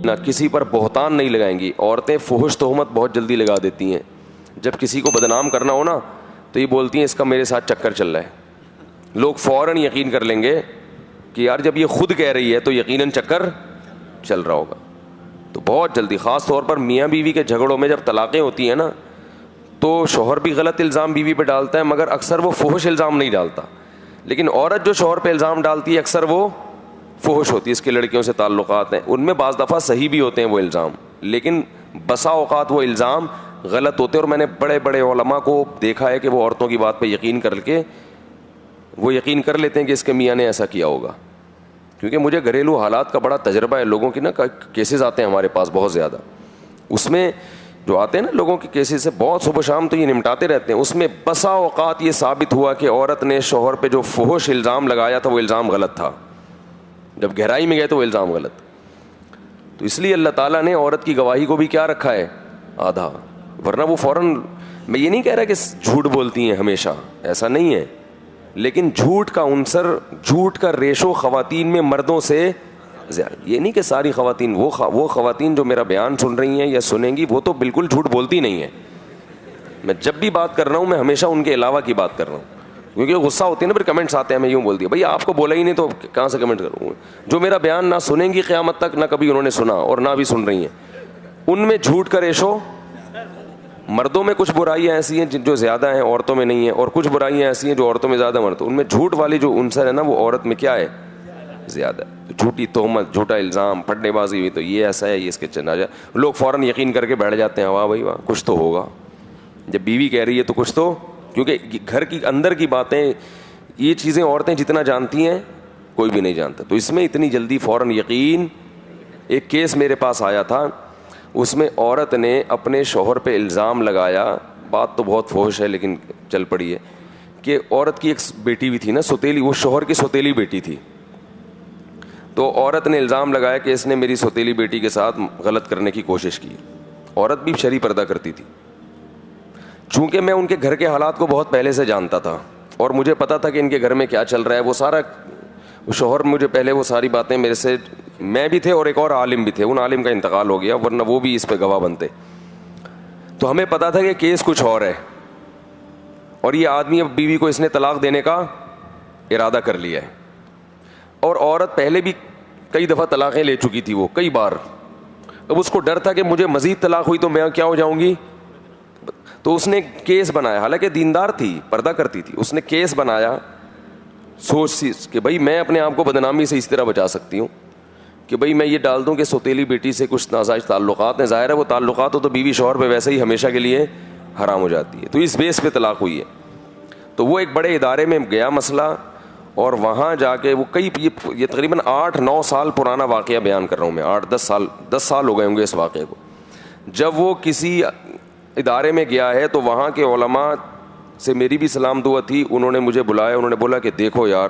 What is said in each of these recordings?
نہ کسی پر بہتان نہیں لگائیں گی. عورتیں فحش تہمت بہت جلدی لگا دیتی ہیں. جب کسی کو بدنام کرنا ہو نا تو یہ بولتی ہیں اس کا میرے ساتھ چکر چل رہا ہے. لوگ فوراً یقین کر لیں گے کہ یار جب یہ خود کہہ رہی ہے تو یقیناً چکر چل رہا ہوگا. تو بہت جلدی, خاص طور پر میاں بیوی کے جھگڑوں میں جب طلاقیں ہوتی ہیں نا تو شوہر بھی غلط الزام بیوی پہ ڈالتا ہے, مگر اکثر وہ فحش الزام نہیں ڈالتا. لیکن عورت جو شوہر پہ الزام ڈالتی ہے اکثر وہ فحش ہوتی ہے. اس کے لڑکیوں سے تعلقات ہیں, ان میں بعض دفعہ صحیح بھی ہوتے ہیں وہ الزام, لیکن بسا اوقات وہ الزام غلط ہوتے ہیں. اور میں نے بڑے بڑے علماء کو دیکھا ہے کہ وہ عورتوں کی بات پہ یقین کر کے وہ یقین کر لیتے ہیں کہ اس کے میاں نے ایسا کیا ہوگا. کیونکہ مجھے گھریلو حالات کا بڑا تجربہ ہے, لوگوں کی نا کیسز آتے ہیں ہمارے پاس بہت زیادہ. اس میں جو آتے ہیں نا لوگوں کے کیسز سے بہت صبح شام تو یہ نمٹاتے رہتے ہیں. اس میں بسا اوقات یہ ثابت ہوا کہ عورت نے شوہر پہ جو فحش الزام لگایا تھا وہ الزام غلط تھا. جب گہرائی میں گئے تو وہ الزام غلط. تو اس لیے اللہ تعالیٰ نے عورت کی گواہی کو بھی کیا رکھا ہے, آدھا. ورنہ وہ فوراً, میں یہ نہیں کہہ رہا کہ جھوٹ بولتی ہیں ہمیشہ, ایسا نہیں ہے, لیکن جھوٹ کا عنصر, جھوٹ کا ریشو خواتین میں مردوں سے زیادہ. یہ نہیں کہ ساری خواتین, وہ خواتین جو میرا بیان سن رہی ہیں یا سنیں گی وہ تو بالکل جھوٹ بولتی نہیں ہیں. میں جب بھی بات کر رہا ہوں میں ہمیشہ ان کے علاوہ کی بات کر رہا ہوں, کیونکہ غصہ ہوتی ہے نا پھر کمنٹس آتے ہیں. میں یوں بول دیا بھائی آپ کو بولا ہی نہیں تو کہاں سے کمنٹ کروں. جو میرا بیان نہ سنیں گی قیامت تک, نہ کبھی انہوں نے سنا اور نہ بھی سن رہی ہیں, ان میں جھوٹ کا ریشو. مردوں میں کچھ برائیاں ایسی ہیں جو زیادہ ہیں عورتوں میں نہیں ہیں, اور کچھ برائیاں ایسی ہیں جو عورتوں میں زیادہ ان میں جھوٹ والی جو عنصر ہے نا وہ عورت میں کیا ہے, زیادہ. جھوٹی تہمت, جھوٹا الزام, پھٹنے بازی ہوئی تو یہ ایسا ہے, یہ اس کے چنا جائے, لوگ فوراً یقین کر کے بیٹھ جاتے ہیں. واہ بھائی واہ, کچھ تو ہوگا. جب بیوی کہہ رہی ہے تو کچھ تو, کیونکہ گھر کی اندر کی باتیں, یہ چیزیں عورتیں جتنا جانتی ہیں کوئی بھی نہیں جانتا. تو اس میں اتنی جلدی فوراً یقین. ایک کیس میرے پاس آیا تھا, اس میں عورت نے اپنے شوہر پہ الزام لگایا, بات تو بہت فحش ہے لیکن چل پڑی ہے, کہ عورت کی ایک بیٹی بھی تھی نا سوتیلی, وہ شوہر کی سوتیلی بیٹی تھی. تو عورت نے الزام لگایا کہ اس نے میری سوتیلی بیٹی کے ساتھ غلط کرنے کی کوشش کی. عورت بھی شرعی پردہ کرتی تھی. چونکہ میں ان کے گھر کے حالات کو بہت پہلے سے جانتا تھا اور مجھے پتا تھا کہ ان کے گھر میں کیا چل رہا ہے, وہ سارا شوہر مجھے پہلے وہ ساری باتیں میرے سے, میں بھی تھے اور ایک اور عالم بھی تھے, ان عالم کا انتقال ہو گیا ورنہ وہ بھی اس پہ گواہ بنتے. تو ہمیں پتا تھا کہ کیس کچھ اور ہے, اور یہ آدمی اب بیوی کو اس نے طلاق دینے کا ارادہ کر لیا ہے. اور عورت پہلے بھی کئی دفعہ طلاقیں لے چکی تھی, وہ کئی بار. اب اس کو ڈر تھا کہ مجھے مزید طلاق ہوئی تو میں کیا ہو جاؤں گی. تو اس نے کیس بنایا, حالانکہ دیندار تھی, پردہ کرتی تھی. اس نے کیس بنایا سوچ کہ بھائی میں اپنے آپ کو بدنامی سے اس طرح بچا سکتی ہوں کہ بھئی میں یہ ڈال دوں کہ سوتیلی بیٹی سے کچھ ناجائز تعلقات ہیں. ظاہر ہے وہ تعلقات ہو تو بیوی شوہر پہ ویسے ہی ہمیشہ کے لیے حرام ہو جاتی ہے. تو اس بیس پہ طلاق ہوئی ہے. تو وہ ایک بڑے ادارے میں گیا مسئلہ, اور وہاں جا کے وہ یہ تقریباً 8-9 سال پرانا واقعہ بیان کر رہا ہوں میں, 10 سال ہو گئے ہوں گے اس واقعے کو. جب وہ کسی ادارے میں گیا ہے تو وہاں کے علماء سے میری بھی سلام دعا تھی. انہوں نے مجھے بلایا, انہوں نے بولا کہ دیکھو یار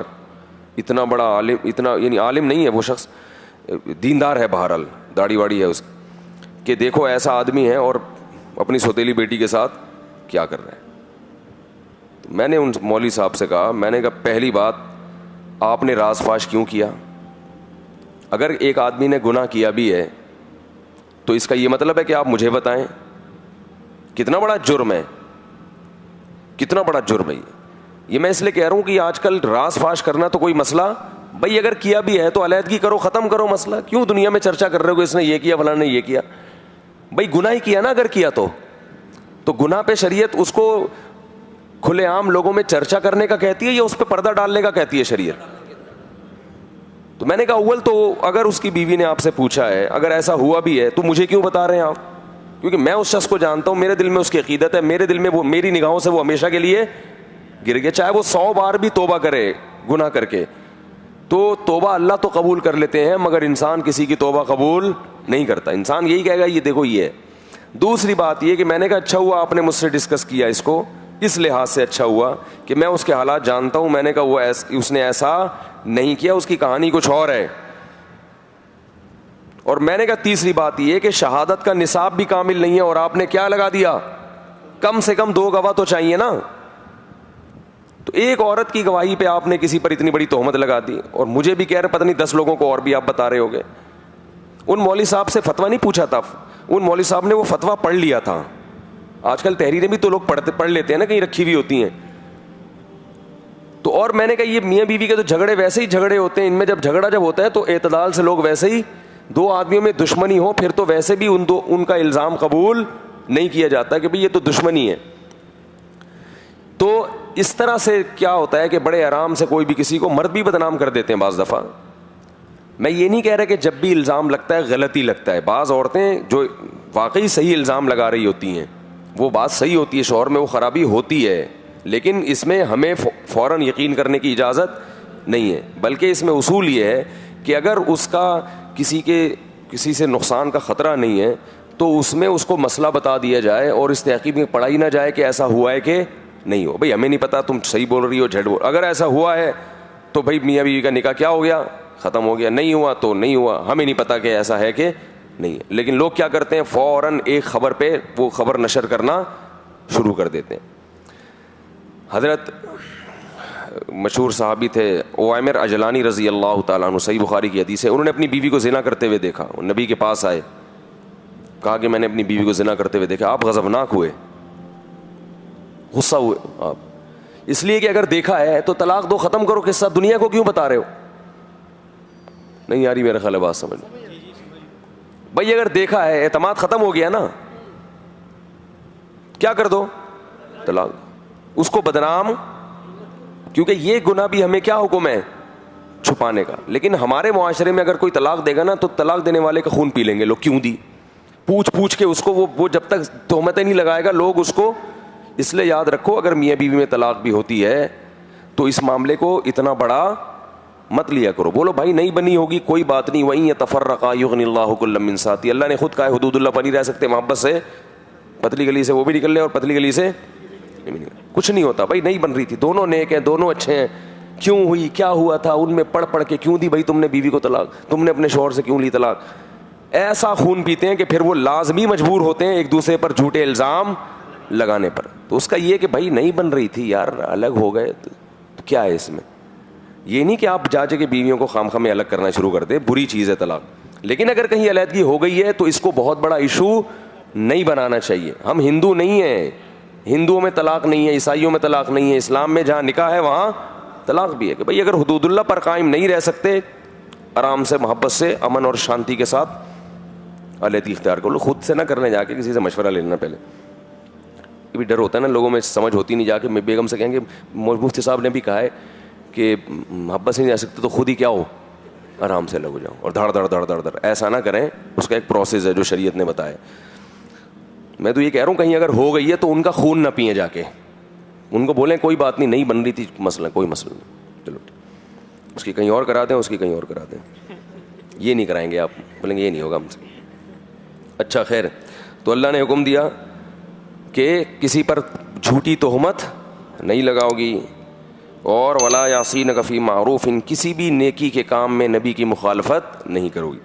اتنا بڑا عالم, اتنا یعنی عالم نہیں ہے وہ شخص, دیندار ہے, بہرحال داڑھی واڑی ہے اس کی, کہ دیکھو ایسا آدمی ہے اور اپنی سوتیلی بیٹی کے ساتھ کیا کر رہا ہے. تو میں نے ان مولوی صاحب سے کہا, میں نے کہا پہلی بات آپ نے راز فاش کیوں کیا؟ اگر ایک آدمی نے گناہ کیا بھی ہے تو اس کا یہ مطلب ہے کہ آپ مجھے بتائیں کتنا بڑا جرم ہے, کتنا بڑا جرم ہے یہ. میں اس لیے کہہ رہا ہوں کہ آج کل راز فاش کرنا تو کوئی مسئلہ, بھائی اگر کیا بھی ہے تو علیحدگی کرو, ختم کرو مسئلہ. کیوں دنیا میں چرچا کر رہے ہو کہ اس نے یہ کیا فلاں نے یہ کیا؟ بھائی گناہ ہی کیا نا, اگر کیا تو گناہ پہ شریعت اس کو کھلے عام لوگوں میں چرچا کرنے کا کہتی ہے یا اس پہ پردہ ڈالنے کا کہتی ہے شریعت؟ تو میں نے کہا اول تو اگر اس کی بیوی نے آپ سے پوچھا ہے, اگر ایسا ہوا بھی ہے تو مجھے کیوں بتا رہے ہیں آپ؟ کیونکہ میں اس شخص کو جانتا ہوں, میرے دل میں اس کی عقیدت ہے, میرے دل میں وہ, میری نگاہوں سے وہ ہمیشہ کے لیے گر گیا. چاہے وہ 100 بار بھی توبہ کرے گناہ کر کے, تو توبہ اللہ تو قبول کر لیتے ہیں مگر انسان کسی کی توبہ قبول نہیں کرتا. انسان یہی کہے گا یہ دیکھو یہ ہے. دوسری بات یہ کہ میں نے کہا اچھا ہوا آپ نے مجھ سے ڈسکس کیا اس کو, اس لحاظ سے اچھا ہوا کہ میں اس کے حالات جانتا ہوں. میں نے کہا اس نے ایسا نہیں کیا, اس کی کہانی کچھ اور ہے. اور میں نے کہا تیسری بات یہ کہ شہادت کا نصاب بھی کامل نہیں ہے, اور آپ نے کیا لگا دیا, کم سے کم 2 گواہ تو چاہیے نا. تو ایک عورت کی گواہی پہ آپ نے کسی پر اتنی بڑی تہمت لگا دی, اور مجھے بھی کہہ رہے پتہ نہیں 10 لوگوں کو اور بھی آپ بتا رہے ہوگے. ان مولوی صاحب سے فتویٰ نہیں پوچھا تھا, ان مولوی صاحب نے وہ فتویٰ پڑھ لیا تھا. آج کل تحریریں بھی تو لوگ پڑھ لیتے ہیں نا, کہیں رکھی ہوئی ہوتی ہیں. تو اور میں نے کہا یہ میاں بیوی کے تو جھگڑے ویسے ہی جھگڑے ہوتے ہیں, ان میں جب جھگڑا جب ہوتا ہے تو اعتدال سے لوگ ویسے ہی, دو آدمیوں میں دشمنی ہو پھر تو ویسے بھی ان کا الزام قبول نہیں کیا جاتا کہ بھئی یہ تو دشمنی ہے. تو اس طرح سے کیا ہوتا ہے کہ بڑے آرام سے کوئی بھی کسی کو, مرد بھی بدنام کر دیتے ہیں بعض دفعہ. میں یہ نہیں کہہ رہا کہ جب بھی الزام لگتا ہے غلطی لگتا ہے, بعض عورتیں جو واقعی صحیح الزام لگا رہی ہوتی ہیں وہ بات صحیح ہوتی ہے, شوہر میں وہ خرابی ہوتی ہے, لیکن اس میں ہمیں فوراً یقین کرنے کی اجازت نہیں ہے, بلکہ اس میں اصول یہ ہے کہ اگر اس کا کسی سے نقصان کا خطرہ نہیں ہے تو اس میں اس کو مسئلہ بتا دیا جائے اور اس تحقیق میں پڑھائی نہ جائے کہ ایسا ہوا ہے کہ نہیں ہو. بھئی ہمیں نہیں پتا, تم صحیح بول رہی ہو جھٹ بول, اگر ایسا ہوا ہے تو بھئی میاں بیوی کا نکاح کیا ہو گیا, ختم ہو گیا. نہیں ہوا تو نہیں ہوا, ہمیں نہیں پتا کہ ایسا ہے کہ نہیں ہے. لیکن لوگ کیا کرتے ہیں, فوراً ایک خبر پہ وہ خبر نشر کرنا شروع کر دیتے ہیں. حضرت مشہور صحابی تھے عویمر اجلانی رضی اللہ تعالیٰ عنہ, صحیح بخاری کی حدیث ہے, انہوں نے اپنی بیوی کو زنا کرتے ہوئے دیکھا. نبی کے پاس آئے, کہا کہ میں نے اپنی بیوی کو زنا کرتے ہوئے دیکھا. آپ غضبناک ہوئے, غصہ ہوئے آپ, اس لیے کہ اگر دیکھا ہے تو طلاق دو, ختم کرو, قصہ دنیا کو کیوں بتا رہے ہو. نہیں یاری میرا خیال ہے بات سمجھ. بھائی اگر دیکھا ہے, اعتماد ختم ہو گیا نا, کیا کر دو, طلاق. اس کو بدنام, کیونکہ یہ گناہ بھی ہمیں کیا حکم ہے, چھپانے کا. لیکن ہمارے معاشرے میں اگر کوئی طلاق دے گا نا تو طلاق دینے والے کا خون پی لیں گے لوگ, کیوں دی, پوچھ کے اس کو, وہ جب تک تہمتیں نہیں لگائے گا لوگ اس کو. اس لیے یاد رکھو, اگر میاں بیوی میں طلاق بھی ہوتی ہے تو اس معاملے کو اتنا بڑا مت لیا کرو. بولو بھائی نہیں بنی ہوگی کوئی بات نہیں, وہیں یتفرقا یغنی اللہ کلا من سعتہ, اللہ نے خود کہا ہے حدود اللہ پر نہیں رہ سکتے محبت سے, پتلی گلی سے وہ بھی نکل لے اور پتلی گلی سے کچھ نہیں ہوتا. بھائی نہیں بن رہی تھی, دونوں نیک ہیں, دونوں اچھے ہیں, کیوں ہوئی, کیا ہوا تھا, ان میں پڑھ کے کیوں دی بھائی تم نے بیوی کو طلاق, تم نے اپنے شوہر سے کیوں لی طلاق. ایسا خون پیتے ہیں کہ پھر وہ لازمی مجبور ہوتے ہیں ایک دوسرے پر جھوٹے الزام لگانے پر. تو اس کا یہ کہ بھائی نہیں بن رہی تھی یار, الگ ہو گئے, تو کیا ہے اس میں. یہ نہیں کہ آپ جا کے بیویوں کو خام میں الگ کرنا شروع کر دیں, بری چیز ہے طلاق. لیکن اگر کہیں علیحدگی ہو گئی ہے تو اس کو بہت بڑا ایشو نہیں بنانا چاہیے. ہم ہندو نہیں ہیں, ہندوؤں میں طلاق نہیں ہے, عیسائیوں میں طلاق نہیں ہے, اسلام میں جہاں نکاح ہے وہاں طلاق بھی ہے. کہ بھئی اگر حدود اللہ پر قائم نہیں رہ سکتے, آرام سے محبت سے امن اور شانتی کے ساتھ علیحدگی اختیار کر لو. خود سے نہ کرنے جا کے کسی سے مشورہ لے لینا پہلے. یہ بھی ڈر ہوتا ہے نا لوگوں میں, سمجھ ہوتی نہیں, جا کے بیگم سے کہیں گے مفتی صاحب نے بھی کہا ہے کہ محبت سے نہیں جا سکتے تو خود ہی کیا ہو, آرام سے لگ جاؤ اور دھڑ دھڑ. ایسا نہ کریں, اس کا ایک پروسیس ہے جو شریعت نے بتایا. میں تو یہ کہہ رہا ہوں کہیں اگر ہو گئی ہے تو ان کا خون نہ پئیں, جا کے ان کو بولیں کوئی بات نہیں بن رہی تھی, مسئلہ کوئی مسئلہ نہیں, چلو اس کی کہیں اور کرا دیں, اس کی کہیں اور کرا دیں. یہ نہیں کرائیں گے آپ, بولیں گے یہ نہیں ہوگا ہم سے. اچھا خیر, تو اللہ نے حکم دیا کہ کسی پر جھوٹی تہمت نہیں لگاؤ گی, اور ولا یعصینک فی معروف, کسی بھی نیکی کے کام میں نبی کی مخالفت نہیں کرو گی.